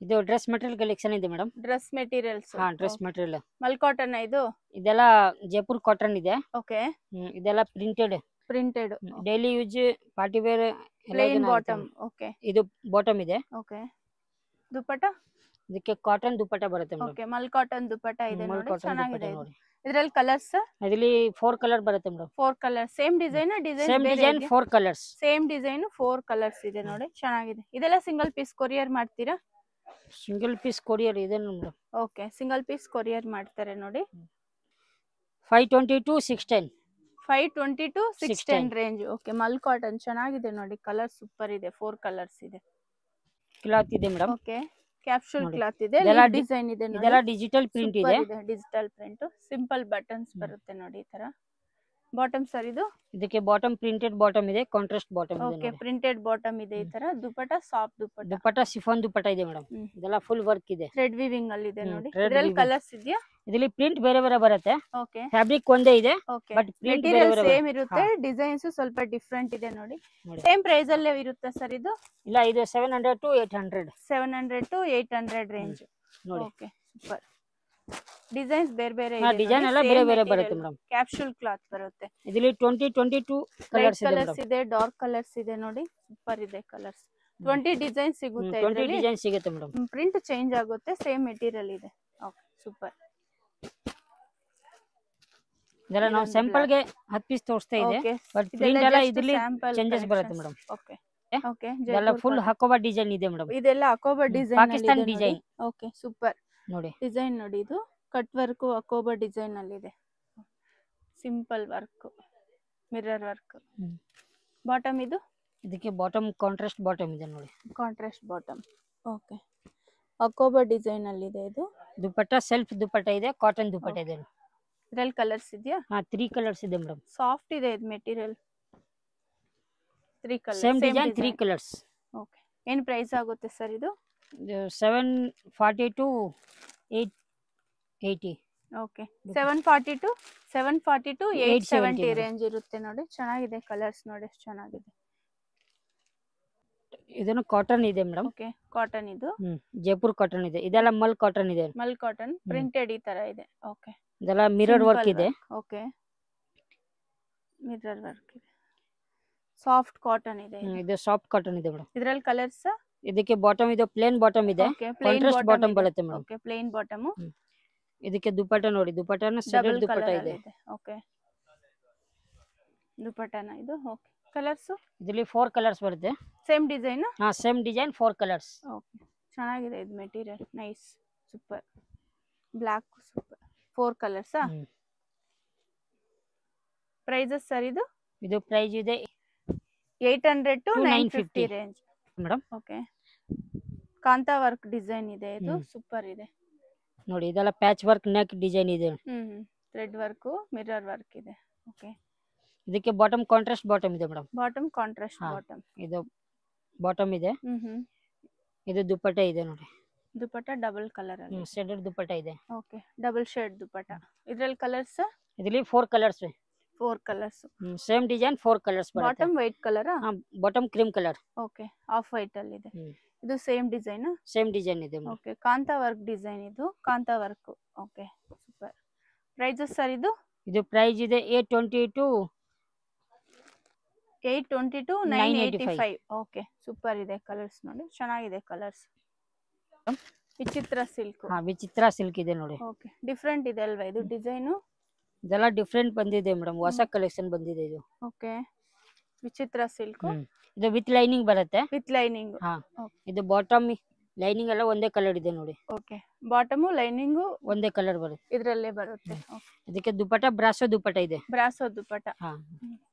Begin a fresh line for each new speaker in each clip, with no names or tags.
ಇದು dress material collection ಇದೆ madam.
Dress materials.
ಹಾ, ಡ್ರೆಸ್ ಮೆಟೀರಿಯಲ್.
ಮಲ್ ಕಾಟನ್ ಇದು?
ಇದೆಲ್ಲ ಜೈಪುರ್ ಕಾಟನ್ ಇದೆ.
ಓಕೆ.
ಇದೆಲ್ಲ printed. Daily use party wear.
Plain bottom. Okay.
ಇದು ಬಾಟಮ್ ಇದೆ.
ಓಕೆ. ದುಪಟ್ಟ?
ಇದಕ್ಕೆ ಕಾಟನ್ ದುಪಟ್ಟ ಬರುತ್ತೆ madam.
Okay, mul cotton dupatta ಇದೆ
ಮಲ್
ನೋಡಿ,
ಕಾಟನ್
ಚೆನ್ನಾಗಿದೆ
ದುಪಟ್ಟ
ಇದು. ಇದರಲ್ಲಿ ಕಲರ್ಸ್?
ಇದರಲ್ಲಿ 4 ಕಲರ್ ಬರುತ್ತೆ madam.
4 colour. Same design?
Same design 4 colours.
Same design 4 colours ಇದೆ ನೋಡಿ, ಚೆನ್ನಾಗಿದೆ. ಇದೆಲ್ಲ ಸಿಂಗಲ್ ಪೀಸ್ ಕೊರಿಯರ್ ಮಾಡ್ತೀರಾ?
ಸಿಂಗಲ್ ಪೀಸ್ ಕೊರಿಯರ್ ಇದೆ madam.
Okay, single piece courier ಮಾಡ್ತಾರೆ ನೋಡಿ.
520 to 610.
520 to 610 range. Okay, mul cotton ಚೆನ್ನಾಗಿದೆ ನೋಡಿ, ಕಲರ್ ಸೂಪರ್ ಇದೆ. 4 ಕಲರ್ಸ್ ಇದೆ.
ಕ್ಲಾತ್ ಇದೆ ಮೇಡಮ್.
ಓಕೆ, ಕ್ಯಾಪ್ಸೂಲ್ ಕ್ಲಾತ್ ಇದೆ. ಡಿಸೈನ್ ಇದೆ ನೋಡಿ.
ಇದೆಲ್ಲ ಡಿಜಿಟಲ್ ಪ್ರಿಂಟ್ ಇದೆ.
Digital print. ಸಿಂಪಲ್ ಬಟನ್ಸ್ ಬರುತ್ತೆ ನೋಡಿ ಈ ತರ. ಬಾಟಮ್ ಸರ್ ಇದು?
ಇದಕ್ಕೆ ಬಾಟಮ್ ಪ್ರಿಂಟೆಡ್ ಬಾಟಮ್ ಇದೆ, ಕಾಂಟ್ರಾಸ್ಟ್ ಬಾಟಮ್ ಇದೆ.
ಓಕೆ, ಪ್ರಿಂಟೆಡ್ ಬಾಟಮ್ ಇದೆ ಈ ತರ. ದುಪಟ್ಟ ಸಾಫ್ಟ್ ದುಪಟ್ಟ.
ದುಪಟ್ಟ ಶಿಫಾನ್ ದುಪಟ್ಟ ಇದೆ ಮೇಡಮ್. ಇದೆಲ್ಲ ಫುಲ್ ವರ್ಕ್ ಇದೆ.
ಥ್ರೆಡ್ ವೀವಿಂಗ್ ಅಲ್ಲಿ ಇದೆ ನೋಡಿ. ಇದರಲ್ಲಿ ಕಲರ್ಸ್ ಇದೆಯಾ?
ಇದರಲ್ಲಿ ಪ್ರಿಂಟ್ ಬೇರೆ ಬೇರೆ ಬರುತ್ತೆ.
ಓಕೆ.
ಫ್ಯಾಬ್ರಿಕ್ ಒಂದೇ ಇದೆ,
okay,
but print
material same ಇರುತ್ತೆ. ಡಿಸೈನ್ಸ್ ಸ್ವಲ್ಪ ಡಿಫರೆಂಟ್ ಇದೆ ನೋಡಿ. ಸೇಮ್ ಪ್ರೈಸ್ ಅಲ್ಲೇ ಇರುತ್ತೆ ಸರ್ ಇದು?
ಇಲ್ಲ, ಇದು 700 to 800.
700 to 800 range. Okay, super. Designs ಬೇರೆ ಬೇರೆ ಇದೆ.
ಡಿಸೈನ್ ಎಲ್ಲ ಬೇರೆ ಬೇರೆ ಬರುತ್ತೆ ಮೇಡಮ್.
ಕ್ಯಾಪ್ಸೂಲ್ ಕ್ಲಾತ್ ಬರುತ್ತೆ.
ಇದರಲ್ಲಿ 22 ಕಲರ್ಸ್ ಇದೆ.
ಕಲರ್ಸ್ ಇದೆ, ಡಾರ್ಕ್ ಕಲರ್ಸ್ ಇದೆ ನೋಡಿ, ಸೂಪರ್ ಇದೆ ಕಲರ್ಸ್. 20 ಡಿಸೈನ್ ಸಿಗುತ್ತೆ.
20 ಡಿಸೈನ್ ಸಿಗುತ್ತೆ ಮೇಡಮ್.
ಪ್ರಿಂಟ್ ಚೇಂಜ್ ಆಗುತ್ತೆ, ಸೇಮ್ ಮೆಟೀರಿಯಲ್ ಇದೆ. Okay, super.
ಇದೆಲ್ಲ ನಾವು ಸ್ಯಾಂಪಲ್ ಗೆ 10 ಪೀಸ್ ತೋರಿಸ್ತಾ ಇದೆ, ಬಟ್ ಪ್ರಿಂಟ್ ಎಲ್ಲ ಇದರಲ್ಲಿ ಚೇಂಜಸ್ ಬರುತ್ತೆ ಮೇಡಮ್.
ಓಕೆ. ಓಕೆ,
ಇದೆಲ್ಲ ಫುಲ್ ಹಕೋಬಾ ಡಿಸೈನ್ ಇದೆ ಮೇಡಮ್.
ಇದೆಲ್ಲ Hakoba design,
Pakistan design.
Okay, super
ನೋಡಿ
ಡಿಸೈನ್ ನೋಡಿ. ಇದು ಕಟ್ ವರ್ಕ್ ಹಕೋಬಾ ಡಿಸೈನ್ ಅಲ್ಲಿ ಇದೆ. Simple work, mirror work. Bottom ಇದು? ಇದಕ್ಕೆ
ಬಾಟಮ್ ಕಾಂಟ್ರಾಸ್ಟ್ ಬಾಟಮ್ ಇದೆ ನೋಡಿ.
Contrast bottom. Okay, Hakoba design ಅಲ್ಲಿ ಇದೆ ಇದು.
ದುಪಟ್ಟ ಸೆಲ್ಫ್ ದುಪಟ್ಟ ಇದೆ, ಕಾಟನ್ ದುಪಟ್ಟ ಇದೆ.
ಇದರಲ್ಲಿ ಕಲರ್ಸ್ ಇದೆಯಾ?
3 ಕಲರ್ಸ್ ಇದೆ ಮೇಡಮ್.
ಸಾಫ್ಟ್ ಇದೆ ಇದು material. 3 colours.
Same design 3 colours.
Okay, ಏನು ಪ್ರೈಸ್ ಆಗುತ್ತೆ ಸರ್ ಇದು?
740 to 880.
ಓಕೆ, 740 to 870 ರೇಂಜ್ ಇರುತ್ತೆ ನೋಡಿ. ಚೆನ್ನಾಗಿದೆ ಕಲರ್ಸ್ ನೋಡಿ, ಎಷ್ಟು ಚೆನ್ನಾಗಿದೆ.
ಇದನ್ನು ಕಾಟನ್ ಇದೆ ಮೇಡಮ್.
ಓಕೆ, ಕಾಟನ್ ಇದು.
ಜೈಪುರ್ ಕಾಟನ್ ಇದೆ. ಇದೆಲ್ಲ ಮಲ್ ಕಾಟನ್ ಇದೆ.
ಮಲ್ ಕಾಟನ್ ಪ್ರಿಂಟೆಡ್ ಈ ತರ ಇದೆ. ಓಕೆ,
ಇದೆಲ್ಲ ಮಿರರ್ ವರ್ಕ್ ಇದೆ.
ಓಕೆ, ಮಿರರ್ ವರ್ಕ್ ಇದೆ. ಸಾಫ್ಟ್ ಕಾಟನ್ ಇದೆ.
ಇದು ಸಾಫ್ಟ್ ಕಾಟನ್ ಇದೆ ಮೇಡಮ್.
ಇದರಲ್ಲಿ ಕಲರ್ಸ್?
ಇದಕ್ಕೆ ಬಾಟಮ್ ಇದೆ, ಪ್ಲೇನ್ ಬಾಟಮ್ ಇದೆ. ಕಾಂಟ್ರಾಸ್ಟ್ ಬಾಟಮ್ ಬರುತ್ತೆ ಮೇಡಮ್.
Okay, plain bottom.
ಇದಕ್ಕೆ ದುಪಟ್ಟ ನೋಡಿ, ದುಪಟ್ಟನ ಸೆಡೆಡ್ ದುಪಟ್ಟ ಇದೆ.
ಓಕೆ, ದುಪಟ್ಟನ ಇದು. Okay, colours?
ಇದರಲ್ಲಿ 4 ಕಲರ್ಸ್ ಬರುತ್ತೆ.
Same design?
Same design 4 colours.
Okay, ಚೆನ್ನಾಗಿದೆ ಇದು material. Nice, super. Black, super. 4 colours. Prices sir ಇದು?
ಇದು ಪ್ರೈಸ್ ಇದೆ
800 to 950 range
madam.
Okay, kantha work design ಇದೆ ಇದು. ಸೂಪರ್ ಇದೆ
ನೋಡಿ. ಇದೆಲ್ಲ ಪ್ಯಾಚ್ ವರ್ಕ್ ನೆಕ್ ಡಿಸೈನ್ ಇದೆ.
ಥ್ರೆಡ್ ವರ್ಕ್, ಮಿರರ್ ವರ್ಕ್ ಇದೆ. ಓಕೆ,
ಇದಕ್ಕೆ ಬಾಟಮ್ ಕಾಂಟ್ರಾಸ್ಟ್ ಬಾಟಮ್ ಇದೆ ಮೇಡಮ್.
Bottom contrast bottom.
ಇದು ಬಾಟಮ್ ಇದೆ. ಇದು ದುಪಟ್ಟ ಇದೆ ನೋಡಿ.
ದುಪಟ್ಟ ಡಬಲ್ ಕಲರ್ ಅಲ್ಲಿ
ಶೇಡೆಡ್ ದುಪಟ್ಟ ಇದೆ.
Okay, double shade dupatta. ಇದರಲ್ಲಿ ಕಲರ್ಸ್?
ಇದರಲ್ಲಿ 4 colours.
4 colours.
Same design 4 colours ಬರುತ್ತೆ.
Bottom white colour?
Bottom cream colour.
Okay, off white ಅಲ್ಲಿ ಇದೆ. ಇದು ಸೇಮ್ ಡಿಸೈನ್?
ಸೇಮ್ ಡಿಸೈನ್ ಇದೆ.
ಓಕೆ, ಕಾಂತಾ ವರ್ಕ್ ಡಿಸೈನ್ ಇದು. Kantha work. Okay, super. Prices sir ಇದು? ಇದು
ಪ್ರೈಸ್ ಇದೆ 820
to 985. ಓಕೆ, ಸೂಪರ್ ಇದೆ ಕಲರ್ಸ್ ನೋಡಿ, ಚೆನ್ನಾಗಿದೆ ಕಲರ್ಸ್. ವಿಚಿತ್ರ ಸಿಲ್ಕ್.
ವಿಚಿತ್ರ ಸಿಲ್ಕ್ ಇದೆ ನೋಡಿ.
ಓಕೆ, ಡಿಫರೆಂಟ್ ಇದೆ ಅಲ್ವಾ ಇದು ಡಿಸೈನ್?
ಇದೆಲ್ಲ ಡಿಫರೆಂಟ್ ಬಂದಿದೆ ಮೇಡಮ್, ಹೊಸ ಕಲೆಕ್ಷನ್ ಬಂದಿದೆ ಇದು.
ಓಕೆ, ವಿಚಿತ್ರ ಸಿಲ್ಕ್.
ಇದು ವಿತ್ ಲೈನಿಂಗ್ ಬರುತ್ತೆ.
With lining.
ಇದು ಬಾಟಮ್ ಲೈನಿಂಗ್ ಎಲ್ಲ ಒಂದೇ ಕಲರ್ ಇದೆ ನೋಡಿ.
ಓಕೆ, ಬಾಟಮ್ ಲೈನಿಂಗ್
ಒಂದೇ ಕಲರ್ ಬರುತ್ತೆ.
ಇದರಲ್ಲೇ ಬರುತ್ತೆ.
ಇದಕ್ಕೆ ದುಪಟ್ಟ ಬ್ರಾಸೋ ದುಪಟ್ಟ ಇದೆ.
ಬ್ರಾಸೋ ದುಪಟ್ಟ.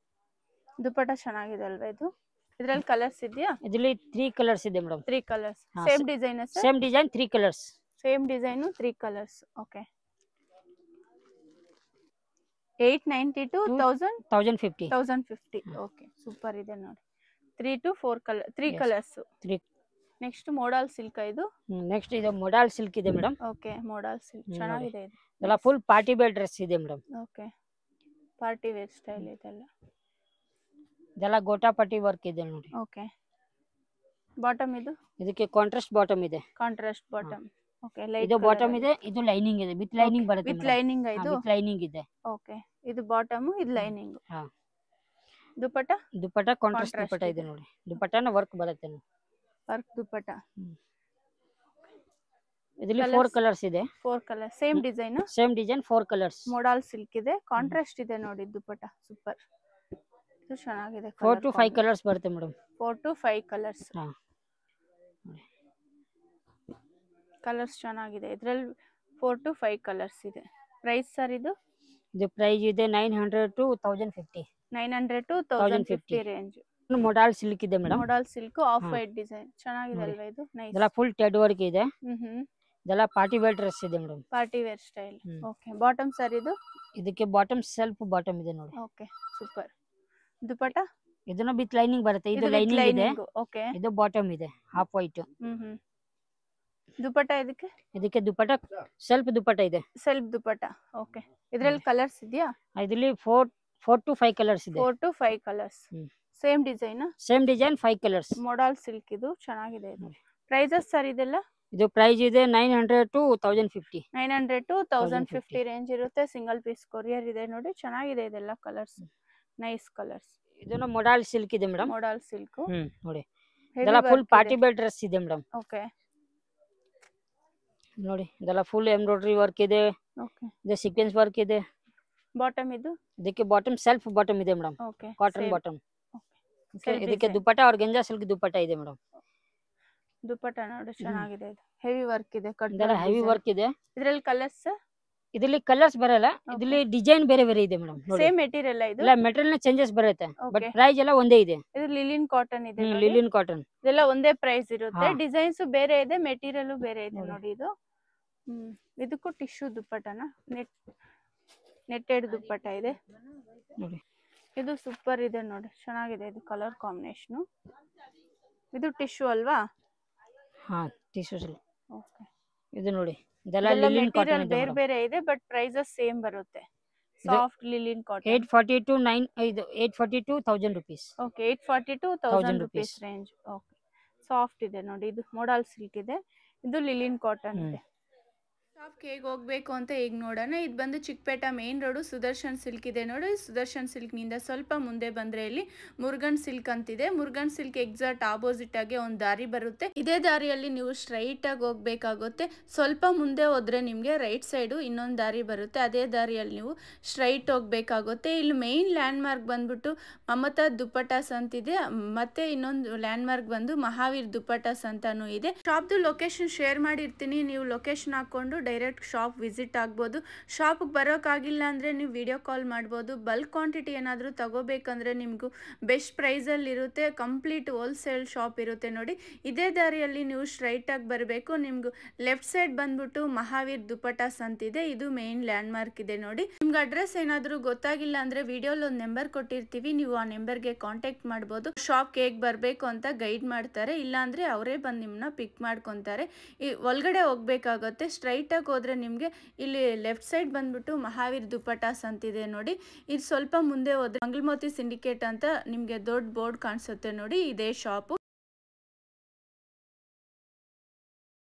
ದುಪಟ್ಟ ಚೆನ್ನಾಗಿದೆ ಅಲ್ವಾ ಇದು? ಇದರಲ್ಲಿ ಕಲರ್ಸ್ ಇದೆಯಾ?
ಇದರಲ್ಲಿ 3 ಕಲರ್ಸ್ ಇದೆ madam.
3 colours. Same design?
Same design 3 colours.
Same design 3 colours. Okay, 890 to 1050. Okay, super ಇದೆ ನೋಡಿ. 3 to 4 colour, 3 colours. Next modal silk ಇದು?
ನೆಕ್ಸ್ಟ್ ಇದು ಮೋಡಲ್ ಸಿಲ್ಕ್ ಇದೆ ಮೇಡಮ್.
ಓಕೆ, ಮೋಡಲ್ ಸಿಲ್ಕ್ ಚೆನ್ನಾಗಿದೆ ಇದು.
ಎಲ್ಲ ಫುಲ್ ಪಾರ್ಟಿ ವೇರ್ ಡ್ರೆಸ್ ಇದೆ madam.
Okay, party wear style ಇದೆಲ್ಲ.
ಇದೆಲ್ಲ ಗೋಟಾ ಪಟ್ಟಿ ವರ್ಕ್ ಇದೆ ನೋಡಿ.
ಓಕೆ, ಬಾಟಮ್ ಇದು
ಇದಕ್ಕೆ ಕಾಂಟ್ರಾಸ್ಟ್ ಬಾಟಮ್ ಇದೆ.
Contrast bottom. ಓಕೆ, ಲೈಟ್
ಇದು ಬಾಟಮ್ ಇದೆ, ಇದು ಲೈನಿಂಗ್ ಇದೆ, ವಿತ್ ಲೈನಿಂಗ್ ಬರುತ್ತೆ.
ವಿತ್ ಲೈನಿಂಗ್ ಇದು.
ವಿತ್ ಲೈನಿಂಗ್ ಇದೆ.
ಓಕೆ, ಇದು ಬಾಟಮ್, ಇದು ಲೈನಿಂಗ್.
ಹಾ.
ದುಪಟ್ಟ
ಕಾಂಟ್ರಾಸ್ಟ್ ದುಪಟ್ಟ ಇದೆ ನೋಡಿ. ದುಪಟ್ಟನ ವರ್ಕ್ ಬರುತ್ತೆ ನೋಡಿ.
ವರ್ಕ್ ದುಪಟ್ಟ.
ಇದರಲ್ಲಿ 4 ಕಲರ್ಸ್ ಇದೆ.
4 colours, same design.
Same design, 4 colours.
Modal silk ಇದೆ, ಕಾಂಟ್ರಾಸ್ಟ್ ಇದೆ ನೋಡಿ ದುಪಟ್ಟ. ಸೂಪರ್, ಇದು ಚೆನ್ನಾಗಿದೆ.
4 to 5 ಕಲರ್ಸ್ ಬರುತ್ತೆ ಮೇಡಮ್.
4 to 5 colours.
ಹಾ,
ಕಲರ್ಸ್ ಚೆನ್ನಾಗಿದೆ. ಇದರಲ್ಲಿ 4 to 5 ಕಲರ್ಸ್ ಇದೆ. ಪ್ರೈಸ್ ಸರ್ ಇದು
ಪ್ರೈಸ್ ಇದೆ 900 to 1050.
900 to 1050 range.
Modal silk ಇದೆ madam.
Modal silk off white design ಚೆನ್ನಾಗಿದೆ ಅಲ್ವಾ ಇದು? ನೈಸ್.
ಇದೆಲ್ಲ ಫುಲ್ ಥ್ರೆಡ್ ವರ್ಕ್ ಇದೆ. ಇದೆಲ್ಲ ಪಾರ್ಟಿ ವೇರ್ ಡ್ರೆಸ್ ಇದೆ madam.
Party wear style. Okay, bottom sir ಇದು?
ಇದಕ್ಕೆ ಬಾಟಮ್ ಸೆಲ್ಫ್ ಬಾಟಮ್ ಇದೆ ನೋಡಿ.
Okay, super. ದುಪಟ್ಟ
ಇದನ್ನ ವಿತ್ ಲೈನಿಂಗ್ ಬರುತ್ತೆ. ಇದು ಲೈನಿಂಗ್ ಇದೆ.
ಓಕೆ,
ಇದು ಬಾಟಮ್ ಇದೆ ಹಾಫ್ ವೈಟ್.
ದುಪಟ್ಟ ಇದಕ್ಕೆ
ದುಪಟ್ಟ ಸೆಲ್ಫ್ ದುಪಟ್ಟ ಇದೆ.
ಸೆಲ್ಫ್ ದುಪಟ್ಟ. ಓಕೆ, ಇದರಲ್ಲಿ ಕಲರ್ಸ್ ಇದೆಯಾ?
ಇದರಲ್ಲಿ 4 to 5 ಕಲರ್ಸ್ ಇದೆ.
4 to 5 colours. Same design?
Same design, 5 colours.
Modal silk ಇದು ಚೆನ್ನಾಗಿದೆ. ಇದು ಪ್ರೈಸಸ್ ಸರ್ ಇದೆಲ್ಲ?
ಇದು ಪ್ರೈಸ್ ಇದೆ 900 to 1050.
900 to 1050 ರೇಂಜ್ ಇರುತ್ತೆ. ಸಿಂಗಲ್ ಪೀಸ್ ಕೊರಿಯರ್ ಇದೆ ನೋಡಿ. ಚೆನ್ನಾಗಿದೆ ಇದೆಲ್ಲ ಕಲರ್ಸ್, ನೈಸ್ ಕಲರ್ಸ್.
ಇದನ್ನ ಮೋಡಲ್ ಸಿಲ್ಕ್ ಇದೆ ಮೇಡಮ್.
ಮೋಡಲ್ ಸಿಲ್ಕ್
ನೋಡಿ. ಇದೆಲ್ಲ ಫುಲ್ ಪಾರ್ಟಿ ವೇರ್ ಡ್ರೆಸ್ ಇದೆ ಮೇಡಮ್.
ಓಕೆ,
ನೋಡಿ ಇದೆಲ್ಲ ಫುಲ್ ಎಂಬ್ರಾಯ್ಡರಿ ವರ್ಕ್ ಇದೆ.
ಓಕೆ,
ಇದು ಸೀಕ್ವೆನ್ಸ್ ವರ್ಕ್ ಇದೆ.
ಬಾಟಮ್ ಇದು?
ಇದಕ್ಕೆ ಬಾಟಮ್ ಸೆಲ್ಫ್ ಬಾಟಮ್ ಇದೆ ಮೇಡಮ್.
Okay,
cotton bottom. ಇದಕ್ಕೆ ದುಪಟ್ಟ ಆರ್ಗಂಜಾ ಸಿಲ್ಕ್ ದುಪಟ್ಟ ಇದೆ ಮೇಡಮ್.
ದುಪಟ್ಟ ನೋಡಿ ಚೆನ್ನಾಗಿದೆ. ಇದು ಹೆವಿ ವರ್ಕ್ ಇದೆ.
ಇದೆಲ್ಲ ಹೆವಿ ವರ್ಕ್ ಇದೆ.
ಇದರಲ್ಲಿ ಕಲರ್ಸ್?
ಇದರಲ್ಲಿ ಕಲರ್ಸ್ ಬರಲ್ಲ. ಇದರಲ್ಲಿ ಡಿಸೈನ್ ಬೇರೆ ಬೇರೆ ಇದೆ ಮೇಡಮ್.
ಸೇಮ್ ಮೆಟೀರಿಯಲ್ ಇದು?
ಇಲ್ಲ, ಮೆಟೀರಿಯಲ್ ಚೇಂಜಸ್ ಬರುತ್ತೆ, ಬಟ್ ಪ್ರೈಸ್ ಎಲ್ಲ ಒಂದೇ ಇದೆ.
ಇದು ಲಿಲಿನ್ ಕಾಟನ್ ಇದೆ.
ಲಿಲಿನ್ ಕಾಟನ್.
ಇದೆಲ್ಲ ಒಂದೇ ಪ್ರೈಸ್ ಇರುತ್ತೆ. ಡಿಸೈನ್ಸ್ ಬೇರೆ ಇದೆ, ಮೆಟೀರಿಯಲ್ ಬೇರೆ ಇದೆ ನೋಡಿ. ಇದು ಇದಕ್ಕೂ ಟಿಶ್ಯೂ ದುಪ್ಪಟ್ಟನ, ನೆಟ್ಟೆಡ್ ದುಪ್ಪಟ್ಟ ಇದೆ ನೋಡಿ. ಇದು ಸೂಪರ್ ಇದೆ ನೋಡಿ, ಚೆನ್ನಾಗಿದೆ. ಇದು ಕಲರ್ ಕಾಂಬಿನೇಷನ್. ಇದು ಟಿಶ್ಯೂ ಅಲ್ವಾ?
ಹಾ, ಟಿಶ್ಯೂ.
ಓಕೆ,
ಇದು ನೋಡಿ, ಇದೆಲ್ಲ ಲಿಲಿನ್ ಕಾಟನ್ ಇದೆ.
ಬೇರೆ ಬೇರೆ ಇದೆ, ಬಟ್ ಪ್ರೈಸಸ್ ಸೇಮ್ ಬರುತ್ತೆ. Soft ಲಿಲಿನ್ cotton.
840 to 1000 rupees.
Okay, 840 to 1000 rupees range. Okay, soft ಇದೆ ನೋಡಿ. ಇದು ಮೋಡಲ್ ಸಿಲ್ಕ್ ಇದೆ, ಇದು ಲಿಲಿನ್ ಕಾಟನ್ ಇದೆ. ಶಾಪ್ಗೆ ಹೇಗೆ ಹೋಗಬೇಕು ಅಂತ ಈಗ ನೋಡೋಣ. ಇದು ಬಂದು Chickpete main road, Sudarshan silk ಇದೆ ನೋಡಿ. ಸುದರ್ಶನ್ ಸಿಲ್ಕ್ನಿಂದ ಸ್ವಲ್ಪ ಮುಂದೆ ಬಂದರೆ ಇಲ್ಲಿ ಮುರುಗನ್ ಸಿಲ್ಕ್ ಅಂತಿದೆ. ಮುರುಗನ್ ಸಿಲ್ಕ್ ಎಕ್ಸಾಕ್ಟ್ ಆಪೋಸಿಟ್ ಆಗಿ ಒಂದು ದಾರಿ ಬರುತ್ತೆ. ಇದೇ ದಾರಿಯಲ್ಲಿ ನೀವು ಸ್ಟ್ರೈಟ್ ಆಗಿ ಹೋಗ್ಬೇಕಾಗುತ್ತೆ. ಸ್ವಲ್ಪ ಮುಂದೆ ಹೋದ್ರೆ ನಿಮಗೆ ರೈಟ್ ಸೈಡು ಇನ್ನೊಂದು ದಾರಿ ಬರುತ್ತೆ. ಅದೇ ದಾರಿಯಲ್ಲಿ ನೀವು ಸ್ಟ್ರೈಟ್ ಹೋಗ್ಬೇಕಾಗುತ್ತೆ. ಇಲ್ಲಿ ಮೇನ್ ಲ್ಯಾಂಡ್ ಮಾರ್ಕ್ ಬಂದ್ಬಿಟ್ಟು ಮಮತಾ ದುಪ್ಪಟಾಸ್ ಅಂತಿದೆ. ಮತ್ತೆ ಇನ್ನೊಂದು ಲ್ಯಾಂಡ್ ಮಾರ್ಕ್ ಬಂದು ಮಹಾವೀರ್ ದುಪ್ಪಟಾಸ್ ಅಂತಾನೂ ಇದೆ. ಶಾಪ್ದು ಲೊಕೇಶನ್ ಶೇರ್ ಮಾಡಿರ್ತೀನಿ, ನೀವು ಲೊಕೇಶನ್ ಹಾಕೊಂಡು ಡೈರೆಕ್ಟ್ ಶಾಪ್ ವಿಸಿಟ್ ಆಗ್ಬೋದು. ಶಾಪ್ಗೆ ಬರೋಕ್ಕಾಗಿಲ್ಲ ಅಂದರೆ ನೀವು ವಿಡಿಯೋ ಕಾಲ್ ಮಾಡ್ಬೋದು. ಬಲ್ಕ್ ಕ್ವಾಂಟಿಟಿ ಏನಾದರೂ ತಗೋಬೇಕಂದ್ರೆ ನಿಮಗೂ ಬೆಸ್ಟ್ ಪ್ರೈಸಲ್ಲಿ ಇರುತ್ತೆ. ಕಂಪ್ಲೀಟ್ ಹೋಲ್ಸೇಲ್ ಶಾಪ್ ಇರುತ್ತೆ ನೋಡಿ. ಇದೇ ದಾರಿಯಲ್ಲಿ ನೀವು ಸ್ಟ್ರೈಟಾಗಿ ಬರಬೇಕು. ನಿಮಗೂ ಲೆಫ್ಟ್ ಸೈಡ್ ಬಂದ್ಬಿಟ್ಟು ಮಹಾವೀರ್ ದುಪ್ಪಟಾಸ್ ಅಂತಿದೆ. ಇದು ಮೇನ್ ಲ್ಯಾಂಡ್ ಮಾರ್ಕ್ ಇದೆ ನೋಡಿ. ನಿಮ್ಗೆ ಅಡ್ರೆಸ್ ಏನಾದರೂ ಗೊತ್ತಾಗಿಲ್ಲ ಅಂದರೆ ವಿಡಿಯೋಲಿ ಒಂದು ನಂಬರ್ ಕೊಟ್ಟಿರ್ತೀವಿ, ನೀವು ಆ ನಂಬರ್ಗೆ ಕಾಂಟ್ಯಾಕ್ಟ್ ಮಾಡ್ಬೋದು. ಶಾಪ್ಗೆ ಹೇಗೆ ಬರಬೇಕು ಅಂತ ಗೈಡ್ ಮಾಡ್ತಾರೆ, ಇಲ್ಲಾಂದರೆ ಅವರೇ ಬಂದು ನಿಮ್ಮನ್ನ ಪಿಕ್ ಮಾಡ್ಕೊತಾರೆ. ಈ ಒಳಗಡೆ ಹೋಗ್ಬೇಕಾಗುತ್ತೆ. ಸ್ಟ್ರೈಟ್ ಆಗಿ ಹೋದ್ರೆ ನಿಮಗೆ ಇಲ್ಲಿ ಲೆಫ್ಟ್ ಸೈಡ್ ಬಂದ್ಬಿಟ್ಟು ಮಹಾವೀರ್ ದುಪ್ಪಟಾಸ್ ಅಂತಿದೆ ನೋಡಿ. ಇದು ಸ್ವಲ್ಪ ಮುಂದೆ ಹೋದ್ರೆ ಮಂಗಳಮೋತಿ ಸಿಂಡಿಕೇಟ್ ಅಂತ ನಿಮಗೆ ದೊಡ್ಡ ಬೋರ್ಡ್ ಕಾಣಿಸುತ್ತೆ ನೋಡಿ, ಇದೇ ಶಾಪು.